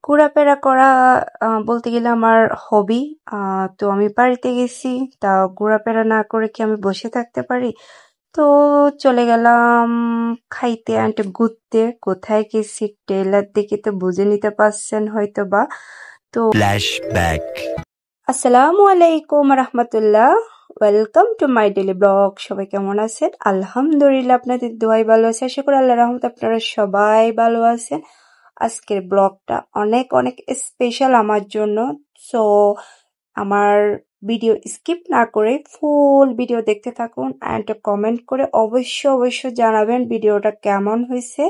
ঘোরাফেরা করা বলতে গেলে আমার হবি। তো আমি বাড়িতে গেছি, তা ঘোরাফেরা না করে কি আমি বসে থাকতে পারি? তো চলে গেলাম খাইতে অ্যান্ড ঘুরতে। কোথায় গেছি ট্রেলার দেখে তো বুঝে নিতে পারছেন হয়তো বা। তো ফ্ল্যাশব্যাক। আসসালামু আলাইকুম রহমতুল্লাহ, welcome to my daily blog. সবাই কেমন আছেন? আলহামদুলিল্লাহ আপনাদের দোয়াই ভালো আছে, আশা করি আল্লাহ রহমত আপনারা সবাই ভালো আছেন। আজকের ব্লগটা অনেক অনেক স্পেশাল আমার জন্য। সো আমার ভিডিও স্কিপ না করে ফুল ভিডিও দেখতে থাকুন অ্যান্ড কমেন্ট করে অবশ্যই জানাবেন ভিডিওটা কেমন হয়েছে।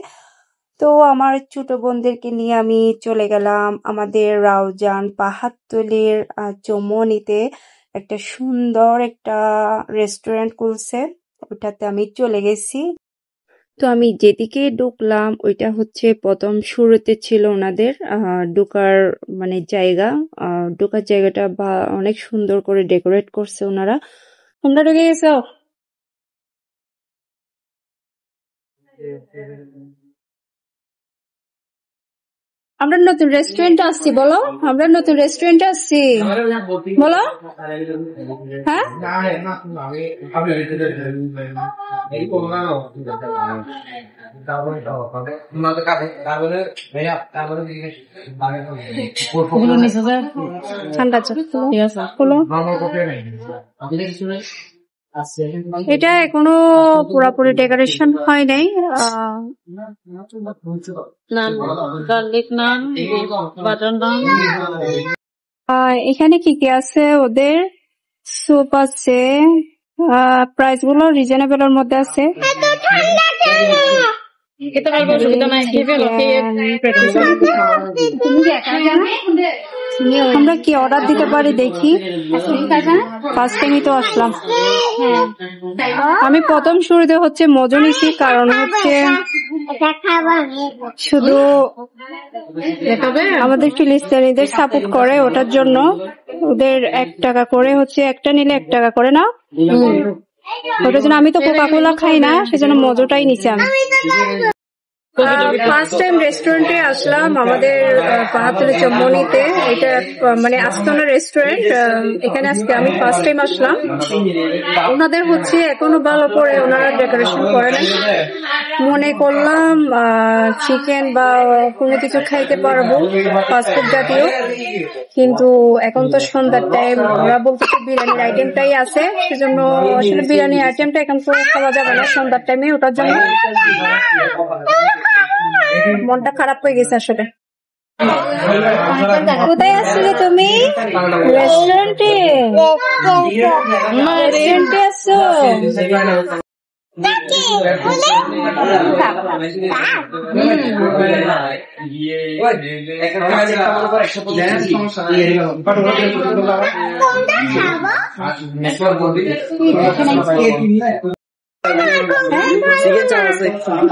তো আমার ছোট বোনদেরকে নিয়ে আমি চলে গেলাম আমাদের রাউজান পাহাড়তলির চৌমনিতে। একটা সুন্দর একটা রেস্টুরেন্ট খুলছে, ওটাতে আমি চলে গেছি। তো আমি যেদিকে ঢুকলাম ওইটা হচ্ছে প্রথম শুরুতে ছিল ওনাদের ঢোকার মানে জায়গা। ঢোকার জায়গাটা বা অনেক সুন্দর করে ডেকোরেট করছে ওনারা। তোমরা ঢুকে গেছো? আমরা নতুন রেস্টুরেন্টে আসছি, বলো আমরা নতুন রেস্টুরেন্টে আসছি, বলো হ্যাঁ। ঠান্ডা এটা এখনো পুরোপুরি ডেকোরেশন হয় নাই। এখানে কি কি আছে? ওদের স্যুপ আছে, প্রাইস গুলো রিজনেবল এর মধ্যে আছে। আমরা কি অর্ডার দিতে পারি দেখি। ফার্স্ট টাইমই তো আসলাম। আমি প্রথম শুরুতে হচ্ছে মজু নিছি, কারণ হচ্ছে শুধু আমাদের ফিলিস্তিনিদের সাপোর্ট করে, ওটার জন্য ওদের 1 টাকা করে হচ্ছে, একটা নিলে 1 টাকা করে না, ওটার জন্য। আমি তো কোকা-কোলা খাই না, সেজন্য মজুটাই নিছি আমি। ফার্স্ট টাইম রেস্টুরেন্টে আসলাম আমাদের পাহাড়তলি চৌমনিতে। এটা মানে আস্তানা রেস্টুরেন্ট, এখানে আজকে আমি ফার্স্ট টাইম আসলাম। ওনাদের হচ্ছে এখনো ভালো করে ওনারা ডেকোরেশন করে নাই। মনে করলাম চিকেন বা কোনো কিছু খাইতে পারবো ফাস্টফুড জাতীয়, কিন্তু এখন তো সন্ধ্যার টাইম, ওরা বলতেছে বিরিয়ানির আইটেমটাই আছে, সেজন্য আসলে বিরিয়ানির আইটেমটা এখন তো খাওয়া যাবে না সন্ধ্যার টাইমে, ওটার জন্য মনটা খারাপ হয়ে গেছে আসলে। কোথায় আসছিলে তুমি? রেস্টুরেন্টে? রেস্টুরেন্টে আসছো?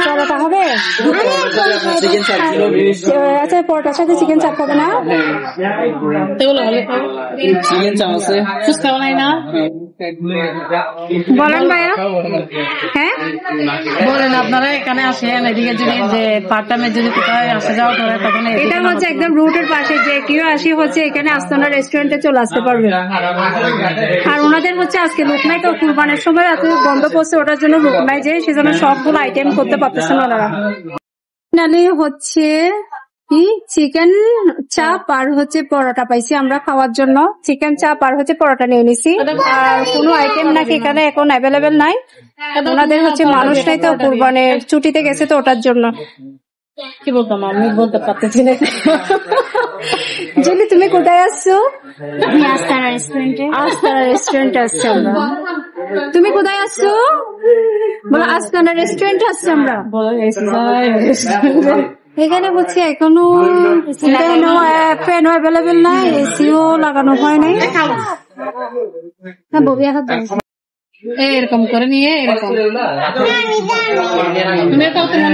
পরোটা হবে? আচ্ছা, পরোটার সাথে চিকেন চাপ হবে না? চিকেন চাপ আছে, ফুচকা বানাই না? বলেন ভাইয়া। হ্যাঁ বলেন, আপনারা এখানে আসেন, এদিকে যদি যে পার্ট টাইমে যদি কোথায় আসা যাওয়া করে তখন এটা হচ্ছে একদম রুটের পাশে, যে কেউ আসি হচ্ছে এখানে আস্তানা রেস্টুরেন্টে চলে আসতে পারবে। আর ওনাদের হচ্ছে আজকে লোক নাই, তো কুরবানের সময় এত বন্ধ করছে, ওটার জন্য লোক নাই, যে সেজন্য সবগুলো আইটেম করতে পারতেছেন ওনারা। ফাইনালি হচ্ছে কি চিকেন চাপ আর হচ্ছে পরোটা পাইছি আমরা খাওয়ার জন্য। চিকেন চাপ আর হচ্ছে পরোটা নিয়ে নিছি। আর কোনো আইটেম নাকি এখানে এখন অ্যাভেলেবেল নাই। ওনাদের হচ্ছে মানুষ নাই, তো কুরবানের ছুটিতে গেছে, তো ওটার জন্য। কি বলতাম আমি বলতে পারতেছি না। জেলি, তুমি কোথায় আসছো? আস্তানা রেস্টুরেন্টে। আস্তানা রেস্টুরেন্টে আসছি আমরা। তুমি কোথায় আসছো? বলো আস্তানা রেস্টুরেন্টে আসছি আমরা। এখানে হচ্ছে এখনো ফ্যান অ্যাভেলেবেল নাই, এসিও লাগানো হয় নাই। এরকম করে নিয়ে এরকম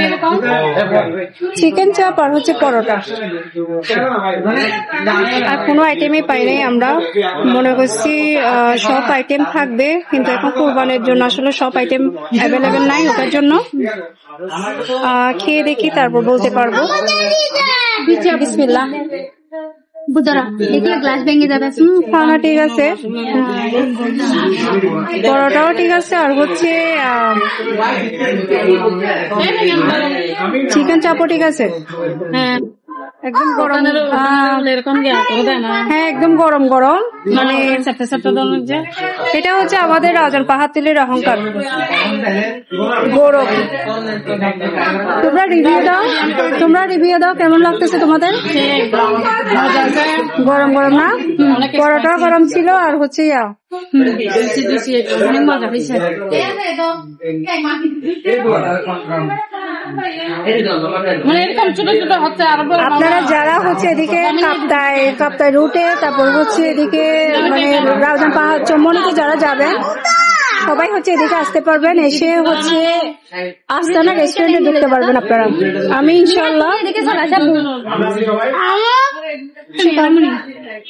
এরকম চিকেন চাপ আর হচ্ছে পরোটা। আর কোনো আইটেমই পাই নাই আমরা, মনে করছি সব আইটেম থাকবে, কিন্তু এখন কোরবানের জন্য আসলে সব আইটেম অ্যাভেলেবেল নাই, ওটার জন্য খেয়ে দেখি তারপর বলতে পারবো। বিসমিল্লাহ। বুঝারা দেখলে গ্লাস ভেঙে যাবে। খানা ঠিক আছে, পরোটাও ঠিক আছে, আর হচ্ছে চিকেন চাপও ঠিক আছে। হ্যাঁ একদম গরম, এরকম হ্যাঁ একদম গরম গরম, মানে চারটে চারটে ধরনের যে এটা হচ্ছে আমাদের রাজন পাহাড়তলির অহংকার গৌরব। তোমরা রিভিউ দাও কেমন লাগতেছে তোমাদের? গরম গরম না, পরোটা গরম ছিল আর হচ্ছে অনেক মজা হয়েছে। মানে এরকম ছোট ছোট হচ্ছে। আপনারা যারা হচ্ছে এদিকে কাপ্তায় রুটে, তারপর হচ্ছে এদিকে মানে রাউজান পাহাড় চম্মনিতে যারা যাবেন সবাই হচ্ছে এদিকে আসতে পারবেন, এসে হচ্ছে আস্তানা রেস্টুরেন্টে ঢুকতে পারবেন আপনারা। আমি ইনশাল্লাহ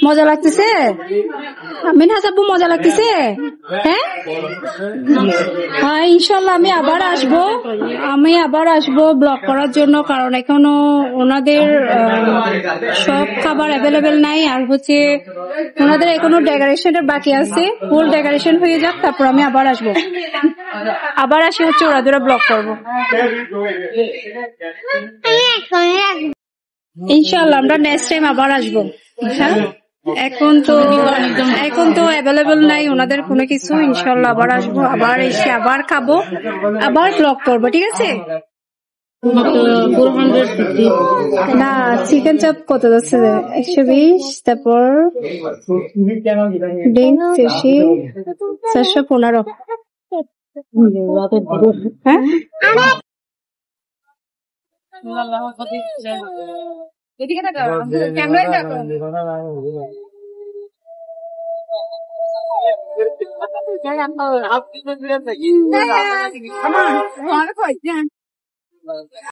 মজা লাগতেছে, মিনহাজ আপু মজা লাগতেছে। হ্যাঁ ইনশাল্লাহ আমি আবার আসবো ব্লগ করার জন্য, কারণ এখনো ওনাদের সব খাবার অ্যাভেলেবেল নাই, আর হচ্ছে ওনাদের এখনো ডেকোরেশনের বাকি আছে। ফুল ডেকোরেশন হয়ে যাক তারপর আমি আবার আসবো, আবার আসি হচ্ছে ওরা ধরে ব্লগ করবো ইনশাল্লাহ। আমরা নেক্সট টাইম আবার আসবো। হ্যাঁ এখন তো অ্যাভেলেবেল নাই ওনাদের কোনো কিছু। ইনশাল্লাহ আবার আসবো, আবার এসে আবার খাবো, আবার ব্লগ করবো, ঠিক আছে? না চিকেন চাপ কত যাচ্ছে? 120, তারপর ড্রিঙ্ক 415। হ্যাঁ এদিকে ক্যামেরায় দেখো।